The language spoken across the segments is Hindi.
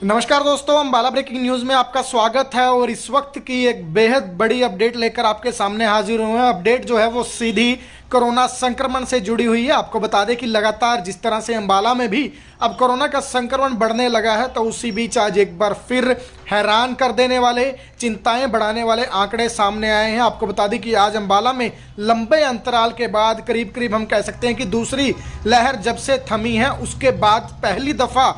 नमस्कार दोस्तों, अंबाला ब्रेकिंग न्यूज में आपका स्वागत है। और इस वक्त की एक बेहद बड़ी अपडेट लेकर आपके सामने हाजिर हुए हैं। अपडेट जो है वो सीधी कोरोना संक्रमण से जुड़ी हुई है। आपको बता दें कि लगातार जिस तरह से अंबाला में भी अब कोरोना का संक्रमण बढ़ने लगा है, तो उसी बीच आज एक बार फिर हैरान कर देने वाले, चिंताएं बढ़ाने वाले आंकड़े सामने आए हैं। आपको बता दें कि आज अंबाला में लंबे अंतराल के बाद करीब करीब हम कह सकते हैं कि दूसरी लहर जब से थमी है उसके बाद पहली दफा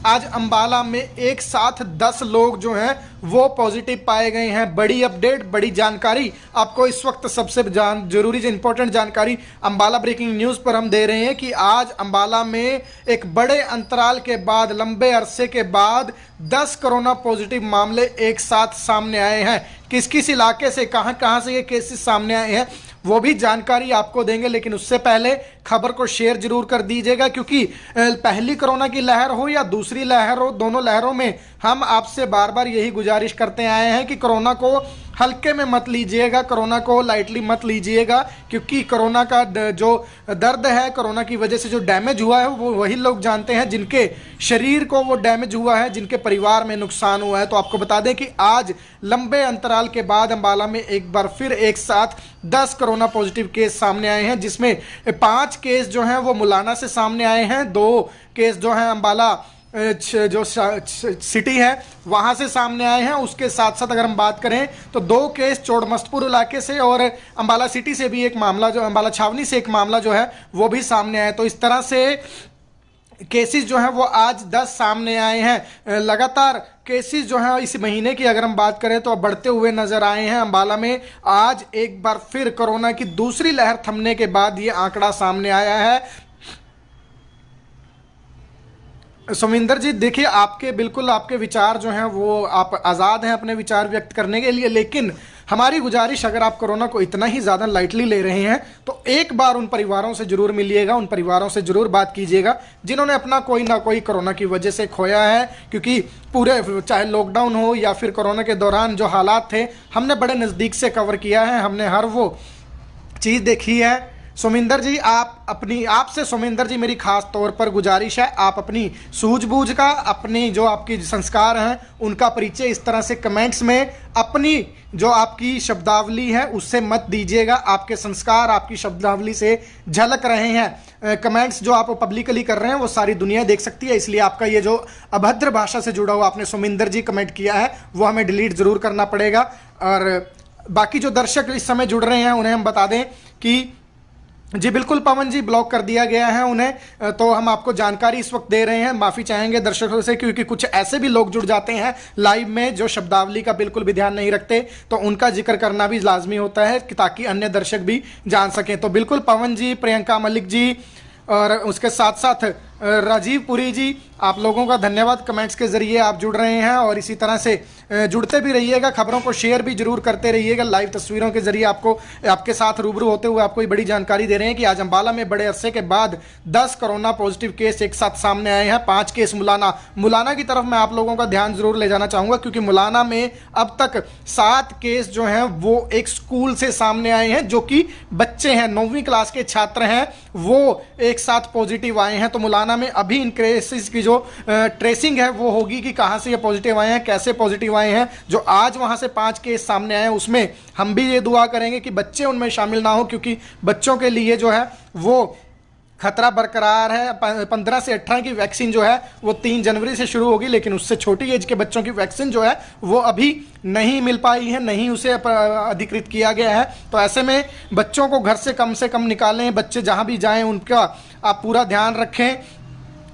आज अंबाला में एक साथ 10 लोग जो हैं वो पॉजिटिव पाए गए हैं। बड़ी अपडेट, बड़ी जानकारी आपको इस वक्त सबसे जरूरी इंपॉर्टेंट जानकारी अंबाला ब्रेकिंग न्यूज़ पर हम दे रहे हैं कि आज अंबाला में एक बड़े अंतराल के बाद, लंबे अरसे के बाद 10 कोरोना पॉजिटिव मामले एक साथ सामने आए हैं। किस किस इलाके से, कहां से ये केसेस सामने आए हैं वो भी जानकारी आपको देंगे, लेकिन उससे पहले खबर को शेयर जरूर कर दीजिएगा, क्योंकि पहली कोरोना की लहर हो या दूसरी लहर हो, दोनों लहरों में हम आपसे बार बार यही गुजारिश करते आए हैं कि कोरोना को हल्के में मत लीजिएगा, कोरोना को लाइटली मत लीजिएगा, क्योंकि कोरोना का जो दर्द है, कोरोना की वजह से जो डैमेज हुआ है वो वही लोग जानते हैं जिनके शरीर को वो डैमेज हुआ है, जिनके परिवार में नुकसान हुआ है। तो आपको बता दें कि आज लंबे अंतराल के बाद अंबाला में एक बार फिर एक साथ 10 कोरोना पॉजिटिव केस सामने आए हैं, जिसमें 5 केस जो हैं वो मुलाना से सामने आए हैं, 2 केस जो हैं अंबाला जो सिटी है वहां से सामने आए हैं। उसके साथ साथ अगर हम बात करें तो 2 केस चोड़मस्तपुर इलाके से और अंबाला सिटी से भी एक मामला, जो अंबाला छावनी से एक मामला जो है वो भी सामने आया। तो इस तरह से केसेस जो हैं वो आज 10 सामने आए हैं। लगातार केसेस जो हैं इस महीने की अगर हम बात करें तो बढ़ते हुए नजर आए हैं। अंबाला में आज एक बार फिर कोरोना की दूसरी लहर थमने के बाद ये आंकड़ा सामने आया है। सोमिंदर जी, देखिए आपके विचार जो हैं वो आप आज़ाद हैं अपने विचार व्यक्त करने के लिए, लेकिन हमारी गुजारिश, अगर आप कोरोना को इतना ही ज़्यादा लाइटली ले रहे हैं तो एक बार उन परिवारों से जरूर मिलिएगा, उन परिवारों से जरूर बात कीजिएगा जिन्होंने अपना कोई ना कोई कोरोना की वजह से खोया है। क्योंकि पूरे, चाहे लॉकडाउन हो या फिर कोरोना के दौरान जो हालात थे, हमने बड़े नज़दीक से कवर किया है, हमने हर वो चीज़ देखी है। सोमिंदर जी, आपसे सोमिंदर जी मेरी खास तौर पर गुजारिश है, आप अपनी सूझबूझ का, अपनी जो आपकी संस्कार हैं उनका परिचय इस तरह से कमेंट्स में, अपनी जो आपकी शब्दावली है उससे मत दीजिएगा। आपके संस्कार आपकी शब्दावली से झलक रहे हैं। कमेंट्स जो आप पब्लिकली कर रहे हैं वो सारी दुनिया देख सकती है, इसलिए आपका ये जो अभद्र भाषा से जुड़ा हुआ आपने सोमिंदर जी कमेंट किया है वो हमें डिलीट ज़रूर करना पड़ेगा। और बाकी जो दर्शक इस समय जुड़ रहे हैं उन्हें हम बता दें कि जी बिल्कुल पवन जी, ब्लॉक कर दिया गया है उन्हें, तो हम आपको जानकारी इस वक्त दे रहे हैं। माफ़ी चाहेंगे दर्शकों से, क्योंकि कुछ ऐसे भी लोग जुड़ जाते हैं लाइव में जो शब्दावली का बिल्कुल भी ध्यान नहीं रखते, तो उनका जिक्र करना भी लाजमी होता है ताकि अन्य दर्शक भी जान सकें। तो बिल्कुल पवन जी, प्रियंका मलिक जी और उसके साथ साथ राजीव पुरी जी, आप लोगों का धन्यवाद। कमेंट्स के ज़रिए आप जुड़ रहे हैं और इसी तरह से जुड़ते भी रहिएगा, खबरों को शेयर भी जरूर करते रहिएगा। लाइव तस्वीरों के जरिए आपके साथ रूबरू होते हुए आपको बड़ी जानकारी दे रहे हैं कि आज अंबाला में बड़े अरसे के बाद 10 कोरोना पॉजिटिव केस एक साथ सामने आए हैं। 5 केस मुलाना की तरफ मैं आप लोगों का ध्यान जरूर ले जाना चाहूँगा, क्योंकि मुलाना में अब तक 7 केस जो हैं वो एक स्कूल से सामने आए हैं, जो कि बच्चे हैं, 9वीं क्लास के छात्र हैं, वो एक साथ पॉजिटिव आए हैं। तो मुलाना में अभी इन केसेस की जो ट्रेसिंग है वो होगी कि कहां से ये पॉजिटिव आए हैं, कैसे पॉजिटिव आए हैं। जो आज वहां से 5 केस सामने आए हैं उसमें हम भी ये दुआ करेंगे कि बच्चे उनमें शामिल ना हो, क्योंकि बच्चों के लिए जो है वो खतरा बरकरार है। 15 से 18 की वैक्सीन जो है वो 3 जनवरी से शुरू होगी, लेकिन उससे छोटी एज के बच्चों की वैक्सीन जो है वो अभी नहीं मिल पाई है, नहीं उसे अधिकृत किया गया है। तो ऐसे में बच्चों को घर से कम निकालें, बच्चे जहां भी जाएं उनका आप पूरा ध्यान रखें।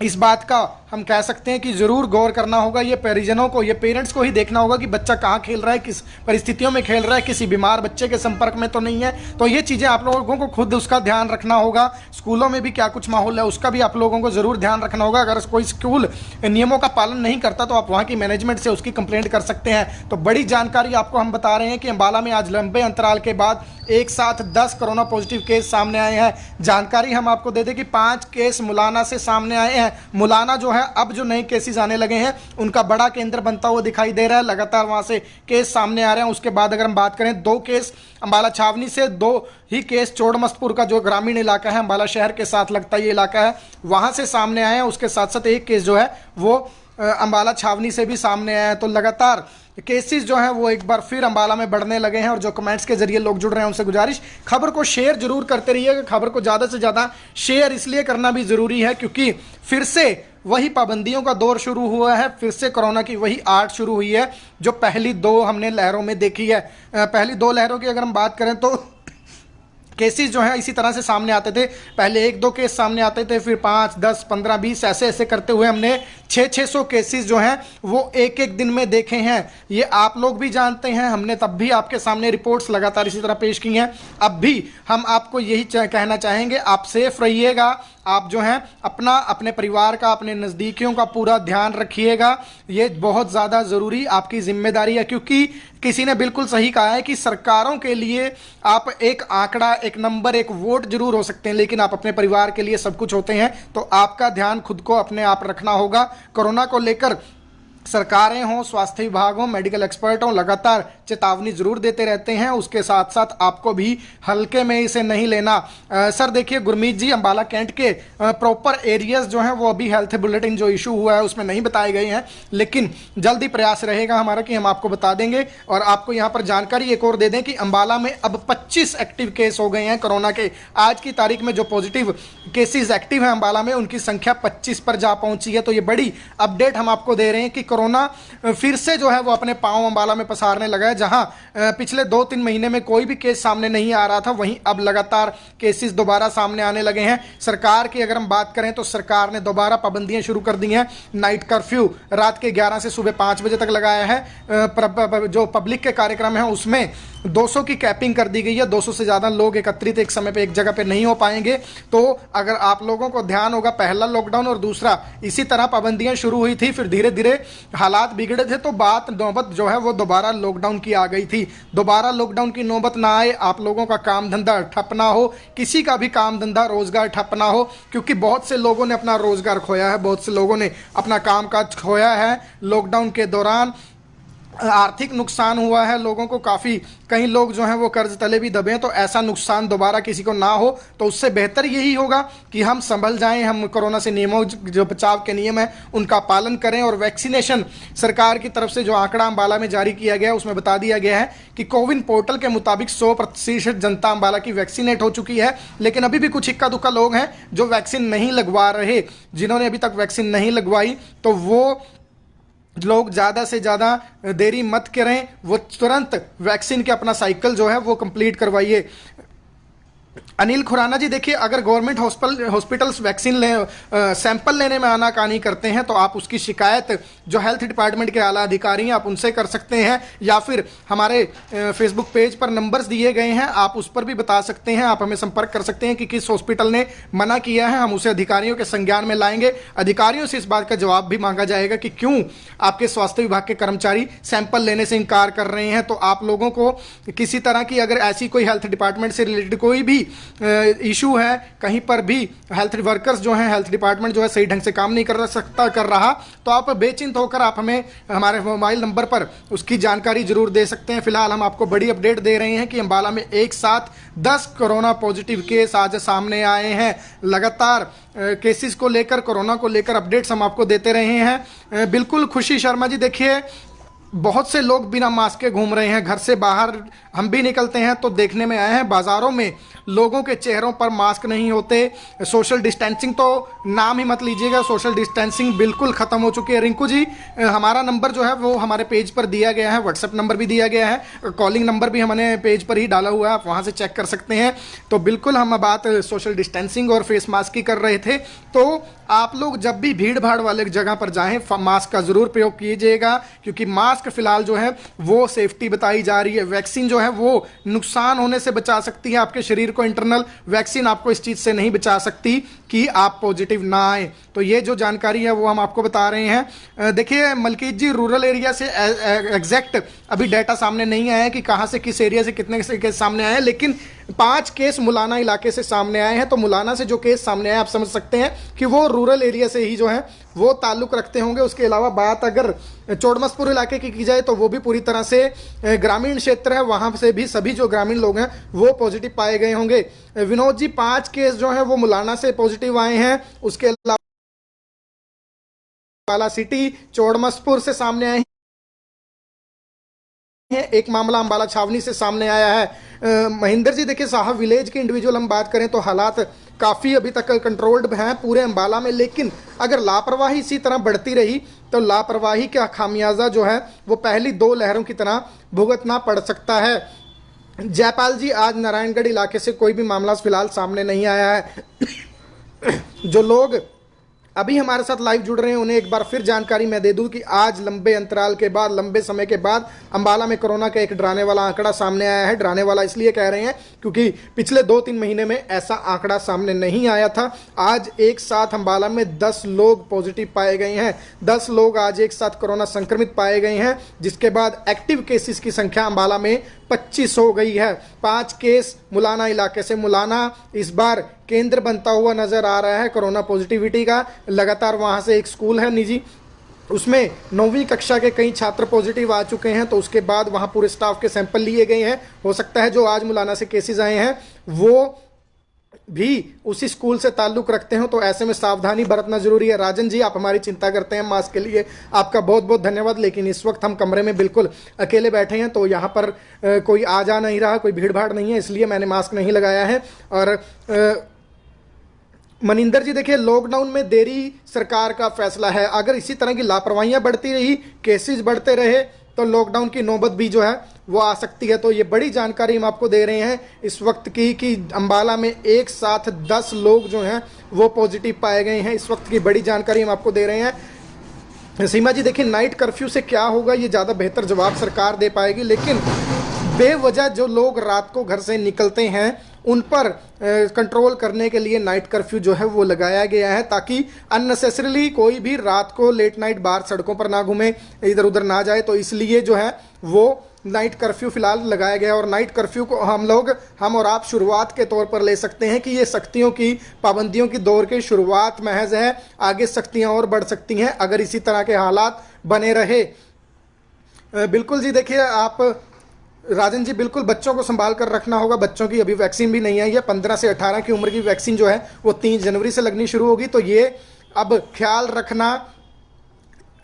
इस बात का हम कह सकते हैं कि ज़रूर गौर करना होगा, ये परिजनों को, ये पेरेंट्स को ही देखना होगा कि बच्चा कहाँ खेल रहा है, किस परिस्थितियों में खेल रहा है, किसी बीमार बच्चे के संपर्क में तो नहीं है। तो ये चीज़ें आप लोगों को खुद उसका ध्यान रखना होगा। स्कूलों में भी क्या कुछ माहौल है उसका भी आप लोगों को ज़रूर ध्यान रखना होगा। अगर कोई स्कूल नियमों का पालन नहीं करता तो आप वहाँ की मैनेजमेंट से उसकी कंप्लेंट कर सकते हैं। तो बड़ी जानकारी आपको हम बता रहे हैं कि अंबाला में आज लंबे अंतराल के बाद एक साथ 10 कोरोना पॉजिटिव केस सामने आए हैं। जानकारी हम आपको दे दें कि 5 केस मुलाना से सामने आए हैं। मुलाना जो है अब जो नए केसेस आने लगे हैं उनका बड़ा केंद्र बनता हुआ दिखाई दे रहा है, लगातार वहां से केस सामने आ रहे हैं। उसके बाद अगर हम बात करें 2 केस अंबाला छावनी से, 2 ही केस चोड़मस्तपुर का जो ग्रामीण इलाका है, अंबाला शहर के साथ लगता ये इलाका है, वहां से सामने आए हैं। उसके साथ साथ एक केस जो है वो अंबाला छावनी से भी सामने आया है। तो लगातार केसेस जो हैं वो एक बार फिर अंबाला में बढ़ने लगे हैं। और जो कमेंट्स के जरिए लोग जुड़ रहे हैं उनसे गुजारिश, खबर को शेयर जरूर करते रहिएगा। खबर को ज़्यादा से ज़्यादा शेयर इसलिए करना भी ज़रूरी है क्योंकि फिर से वही पाबंदियों का दौर शुरू हुआ है, फिर से कोरोना की वही आर्ट शुरू हुई है जो पहली दो हमने लहरों में देखी है। पहली दो लहरों की अगर हम बात करें तो केसेस जो हैं इसी तरह से सामने आते थे। पहले 1-2 केस सामने आते थे, फिर 5, 10, 15, 20 ऐसे ऐसे करते हुए हमने 600 केसेस जो हैं वो एक एक दिन में देखे हैं। ये आप लोग भी जानते हैं, हमने तब भी आपके सामने रिपोर्ट्स लगातार इसी तरह पेश की हैं। अब भी हम आपको यही कहना चाहेंगे, आप सेफ रहिएगा। आप जो हैं अपना, अपने परिवार का, अपने नज़दीकियों का पूरा ध्यान रखिएगा। ये बहुत ज़्यादा ज़रूरी आपकी जिम्मेदारी है क्योंकि किसी ने बिल्कुल सही कहा है कि सरकारों के लिए आप एक आंकड़ा, एक नंबर, एक वोट जरूर हो सकते हैं, लेकिन आप अपने परिवार के लिए सब कुछ होते हैं। तो आपका ध्यान खुद को अपने आप रखना होगा। कोरोना को लेकर सरकारें हों, स्वास्थ्य विभाग हो, मेडिकल एक्सपर्ट हों, लगातार चेतावनी जरूर देते रहते हैं। उसके साथ साथ आपको भी हल्के में इसे नहीं लेना। सर देखिए गुरमीत जी, अंबाला कैंट के प्रॉपर एरियाज जो हैं वो अभी हेल्थ बुलेटिन जो इशू हुआ है उसमें नहीं बताए गए हैं, लेकिन जल्दी प्रयास रहेगा हमारा कि हम आपको बता देंगे। और आपको यहाँ पर जानकारी एक और दे दें कि अंबाला में अब 25 एक्टिव केस हो गए हैं कोरोना के। आज की तारीख में जो पॉजिटिव केसेस एक्टिव हैं अंबाला में, उनकी संख्या 25 पर जा पहुंची है। तो ये बड़ी अपडेट हम आपको दे रहे हैं कि कोरोना फिर से जो है वो अपने पांव अंबाला में पसारने लगा है। जहां पिछले 2-3 महीने में कोई भी केस सामने नहीं आ रहा था, वहीं अब लगातार केसेस दोबारा सामने आने लगे हैं। सरकार की अगर हम बात करें तो सरकार ने दोबारा पाबंदियां शुरू कर दी हैं। नाइट कर्फ्यू रात के 11 से सुबह 5 बजे तक लगाया है। जो पब्लिक के कार्यक्रम है उसमें 200 की कैपिंग कर दी गई है। 200 से ज़्यादा लोग एकत्रित एक समय पे एक जगह पे नहीं हो पाएंगे। तो अगर आप लोगों को ध्यान होगा, पहला लॉकडाउन और दूसरा इसी तरह पाबंदियां शुरू हुई थी, फिर धीरे धीरे हालात बिगड़े थे तो बात नौबत जो है वो दोबारा लॉकडाउन की आ गई थी। दोबारा लॉकडाउन की नौबत ना आए, आप लोगों का काम धंधा ठप ना हो, किसी का भी काम धंधा रोजगार ठप ना हो, क्योंकि बहुत से लोगों ने अपना रोजगार खोया है, बहुत से लोगों ने अपना कामकाज खोया है लॉकडाउन के दौरान। आर्थिक नुकसान हुआ है लोगों को काफ़ी, कई लोग जो हैं वो कर्ज तले भी दबे हैं। तो ऐसा नुकसान दोबारा किसी को ना हो, तो उससे बेहतर यही होगा कि हम संभल जाएं, हम कोरोना से नियमों, जो बचाव के नियम हैं उनका पालन करें। और वैक्सीनेशन सरकार की तरफ से जो आंकड़ा अंबाला में जारी किया गया है उसमें बता दिया गया है कि कोविन पोर्टल के मुताबिक 100% जनता अंबाला की वैक्सीनेट हो चुकी है। लेकिन अभी भी कुछ इक्का दुक्का लोग हैं जो वैक्सीन नहीं लगवा रहे। जिन्होंने अभी तक वैक्सीन नहीं लगवाई तो वो लोग ज़्यादा से ज़्यादा देरी मत करें, वो तुरंत वैक्सीन के अपना साइकिल जो है वो कंप्लीट करवाइए। अनिल खुराना जी, देखिए अगर गवर्नमेंट हॉस्पिटल्स वैक्सीन सैंपल लेने में आनाकानी करते हैं तो आप उसकी शिकायत जो हेल्थ डिपार्टमेंट के आला अधिकारी हैं आप उनसे कर सकते हैं, या फिर हमारे फेसबुक पेज पर नंबर्स दिए गए हैं, आप उस पर भी बता सकते हैं। आप हमें संपर्क कर सकते हैं कि किस हॉस्पिटल ने मना किया है, हम उसे अधिकारियों के संज्ञान में लाएंगे। अधिकारियों से इस बात का जवाब भी मांगा जाएगा कि क्यों आपके स्वास्थ्य विभाग के कर्मचारी सैंपल लेने से इनकार कर रहे हैं। तो आप लोगों को किसी तरह की अगर ऐसी कोई हेल्थ डिपार्टमेंट से रिलेटेड कोई भी इशू है, कहीं पर भी हेल्थ वर्कर्स जो हैं, हेल्थ डिपार्टमेंट जो है सही ढंग से काम नहीं कर रहा, तो आप बेचिंत होकर आप हमें हमारे मोबाइल नंबर पर उसकी जानकारी जरूर दे सकते हैं। फिलहाल हम आपको बड़ी अपडेट दे रहे हैं कि अंबाला में एक साथ 10 कोरोना पॉजिटिव केस आज सामने आए हैं। लगातार केसेस को लेकर, कोरोना को लेकर अपडेट्स हम आपको देते रहे हैं। बिल्कुल खुशी शर्मा जी, देखिए बहुत से लोग बिना मास्क के घूम रहे हैं। घर से बाहर हम भी निकलते हैं तो देखने में आए हैं बाजारों में लोगों के चेहरों पर मास्क नहीं होते। सोशल डिस्टेंसिंग तो नाम ही मत लीजिएगा, सोशल डिस्टेंसिंग बिल्कुल ख़त्म हो चुकी है। रिंकू जी, हमारा नंबर जो है वो हमारे पेज पर दिया गया है, व्हाट्सएप नंबर भी दिया गया है, कॉलिंग नंबर भी हमने पेज पर ही डाला हुआ है, आप वहाँ से चेक कर सकते हैं। तो बिल्कुल हम बात सोशल डिस्टेंसिंग और फेस मास्क की कर रहे थे। तो आप लोग जब भी भीड़ भाड़ वाले जगह पर जाएं मास्क का ज़रूर प्रयोग कीजिएगा, क्योंकि मास्क फिलहाल जो है वो सेफ्टी बताई जा रही है। वैक्सीन जो है वो नुकसान होने से बचा सकती है आपके शरीर को, इंटरनल वैक्सीन आपको इस चीज़ से नहीं बचा सकती कि आप पॉजिटिव ना आए। तो ये जो जानकारी है वो हम आपको बता रहे हैं। देखिए मलकीत जी, रूरल एरिया से एग्जैक्ट अभी डाटा सामने नहीं आया है कि कहाँ से किस एरिया से कितने केस सामने आए हैं, लेकिन 5 केस मुलाना इलाके से सामने आए हैं। तो मुलाना से जो केस सामने आए आप समझ सकते हैं कि वो रूरल एरिया से ही जो है वो ताल्लुक़ रखते होंगे। उसके अलावा बात अगर चोड़मसपुर इलाके की जाए तो वो भी पूरी तरह से ग्रामीण क्षेत्र है, वहाँ से भी सभी जो ग्रामीण लोग हैं वो पॉजिटिव पाए गए होंगे। विनोद जी, 5 केस जो हैं वो मुलाना से पॉजिटिव आए हैं। उसके अलावा अम्बाला सिटी चौड़मसपुर से सामने आए हैं। एक मामला अम्बाला छावनी से सामने आया है। महेंद्र जी देखिए साहब, विलेज की इंडिविजुअल हम बात करें तो हालात काफ़ी अभी तक कंट्रोल्ड हैं पूरे अम्बाला में, लेकिन अगर लापरवाही इसी तरह बढ़ती रही तो लापरवाही का खामियाजा जो है वो पहली 2 लहरों की तरह भुगतना पड़ सकता है। जयपाल जी, आज नारायणगढ़ इलाके से कोई भी मामला फिलहाल सामने नहीं आया है। जो लोग अभी हमारे साथ लाइव जुड़ रहे हैं उन्हें एक बार फिर जानकारी मैं दे दूं कि आज लंबे अंतराल के बाद, लंबे समय के बाद अम्बाला में कोरोना का एक डराने वाला आंकड़ा सामने आया है। डराने वाला इसलिए कह रहे हैं क्योंकि पिछले 2-3 महीने में ऐसा आंकड़ा सामने नहीं आया था। आज एक साथ अम्बाला में 10 लोग पॉजिटिव पाए गए हैं। 10 लोग आज एक साथ कोरोना संक्रमित पाए गए हैं, जिसके बाद एक्टिव केसेस की संख्या अम्बाला में 25 हो गई है। 5 केस मुलाना इलाके से। मुलाना इस बार केंद्र बनता हुआ नजर आ रहा है कोरोना पॉजिटिविटी का। लगातार वहां से एक स्कूल है निजी, उसमें 9वीं कक्षा के कई छात्र पॉजिटिव आ चुके हैं, तो उसके बाद वहां पूरे स्टाफ के सैंपल लिए गए हैं। हो सकता है जो आज मुलाना से केसेस आए हैं वो भी उसी स्कूल से ताल्लुक रखते हो, तो ऐसे में सावधानी बरतना जरूरी है। राजन जी, आप हमारी चिंता करते हैं मास्क के लिए, आपका बहुत बहुत धन्यवाद। लेकिन इस वक्त हम कमरे में बिल्कुल अकेले बैठे हैं, तो यहाँ पर कोई आ जा नहीं रहा, कोई भीड़ भाड़ नहीं है, इसलिए मैंने मास्क नहीं लगाया है। और मनिंदर जी देखिए, लॉकडाउन में देरी सरकार का फैसला है। अगर इसी तरह की लापरवाहियां बढ़ती रही, केसेस बढ़ते रहे, तो लॉकडाउन की नौबत भी जो है वो आ सकती है। तो ये बड़ी जानकारी हम आपको दे रहे हैं इस वक्त की कि अम्बाला में एक साथ 10 लोग जो हैं वो पॉजिटिव पाए गए हैं। इस वक्त की बड़ी जानकारी हम आपको दे रहे हैं। सीमा जी देखिए, नाइट कर्फ्यू से क्या होगा, ये ज़्यादा बेहतर जवाब सरकार दे पाएगी, लेकिन बेवजह जो लोग रात को घर से निकलते हैं उन पर कंट्रोल करने के लिए नाइट कर्फ्यू जो है वो लगाया गया है, ताकि अननेसेसरीली कोई भी रात को लेट नाइट बाहर सड़कों पर ना घूमे, इधर उधर ना जाए। तो इसलिए जो है वो नाइट कर्फ्यू फिलहाल लगाया गया है। और नाइट कर्फ्यू को हम और आप शुरुआत के तौर पर ले सकते हैं कि ये सख्तियों की, पाबंदियों की दौर की शुरुआत महज है। आगे सख्तियाँ और बढ़ सकती हैं अगर इसी तरह के हालात बने रहे। बिल्कुल जी देखिए, आप राजन जी बिल्कुल बच्चों को संभाल कर रखना होगा। बच्चों की अभी वैक्सीन भी नहीं आई है। 15 से 18 की उम्र की वैक्सीन जो है वो 3 जनवरी से लगनी शुरू होगी, तो ये अब ख्याल रखना।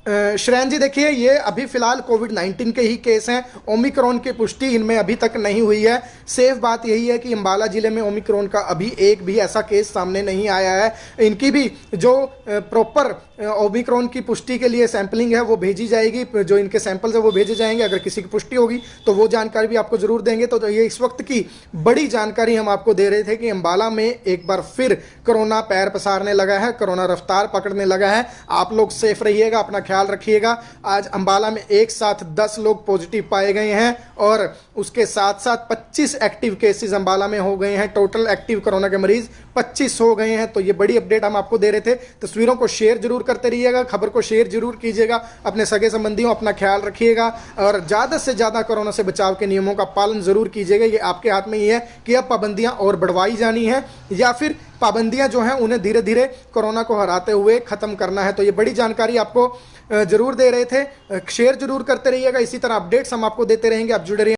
श्रेयन जी देखिए, ये अभी फिलहाल कोविड-19 के ही केस हैं। ओमिक्रॉन की पुष्टि इनमें अभी तक नहीं हुई है। सेफ बात यही है कि अम्बाला जिले में ओमिक्रॉन का अभी एक भी ऐसा केस सामने नहीं आया है। इनकी भी जो प्रॉपर ओमिक्रॉन की पुष्टि के लिए सैंपलिंग है वो भेजी जाएगी, जो इनके सैंपल्स है वो भेजे जाएंगे। अगर किसी की पुष्टि होगी तो वो जानकारी भी आपको जरूर देंगे। तो ये इस वक्त की बड़ी जानकारी हम आपको दे रहे थे कि अम्बाला में एक बार फिर कोरोना पैर पसारने लगा है, कोरोना रफ्तार पकड़ने लगा है। आप लोग सेफ रहिएगा, अपना ख्याल रखिएगा। आज अम्बाला में एक साथ 10 लोग पॉजिटिव पाए गए हैं और उसके साथ साथ 25 एक्टिव केसेस अम्बाला में हो गए हैं। टोटल एक्टिव कोरोना के मरीज 25 हो गए हैं। तो ये बड़ी अपडेट हम आपको दे रहे थे। तस्वीरों को शेयर जरूर करते रहिएगा, खबर को शेयर जरूर कीजिएगा, अपने सगे संबंधियों अपना ख्याल रखिएगा और ज़्यादा से ज़्यादा कोरोना से बचाव के नियमों का पालन जरूर कीजिएगा। ये आपके हाथ में ही है कि अब पाबंदियां और बढ़वाई जानी है या फिर पाबंदियां जो हैं उन्हें धीरे धीरे कोरोना को हराते हुए खत्म करना है। तो ये बड़ी जानकारी आपको जरूर दे रहे थे। शेयर जरूर करते रहिएगा, इसी तरह अपडेट्स हम आपको देते रहेंगे। आप जुड़े रहिए।